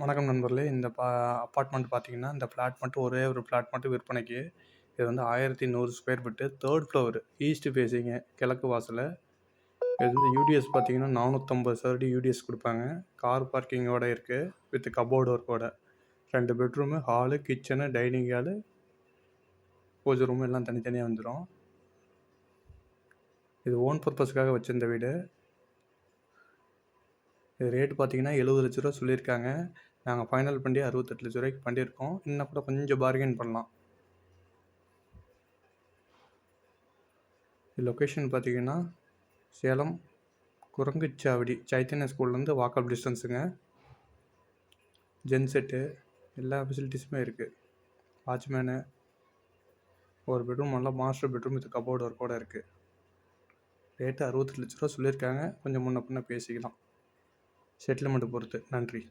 வணக்கம் நண்பர்களே. இந்த அப்பார்ட்மெண்ட் பார்த்தீங்கன்னா, இந்த ஃப்ளாட் மட்டும் ஒரே ஒரு ஃப்ளாட் மட்டும் விற்பனைக்கு. இது வந்து 1100 square feet, 3rd floor, east facing, கிழக்கு வாசல். இது வந்து யூடிஎஸ் பார்த்தீங்கன்னா 450 சதுரடி யூடிஎஸ் கொடுப்பாங்க. கார் பார்க்கிங்கோட இருக்குது, வித் கபோர்டு ஒர்க்கோட. 2 bedroom, hall, kitchen, dining hall, pooja room எல்லாம் தனித்தனியாக வந்துடும். இது ஓன் பர்பஸ்க்காக வச்சுருந்த வீடு. இது ரேட்டு பார்த்தீங்கன்னா 70 லட்ச ரூபா சொல்லியிருக்காங்க. நாங்கள் ஃபைனல் பண்ணி 68 லட்ச ரூபாய்க்கு பண்ணியிருக்கோம். இன்னும் கூட கொஞ்சம் பார்கெயின் பண்ணலாம். லொக்கேஷன் பார்த்தீங்கன்னா சேலம் குரங்குச்சாவடி சைத்தன்யா ஸ்கூல்லேருந்து வாக்கப் டிஸ்டன்ஸுங்க. ஜென்செட்டு எல்லா ஃபெசிலிட்டிஸுமே இருக்குது. வாட்ச்மேனு, ஒரு பெட்ரூம் நல்லா மாஸ்டர் பெட்ரூம் வித் கபோர்டு ஒர்க்கோடு இருக்குது. ரேட்டு 68 லட்ச ரூபா சொல்லியிருக்காங்க. கொஞ்சம் முன்ன பின்ன பேசிக்கலாம், செட்டில்மெண்ட்டு பொறுத்து. நன்றி.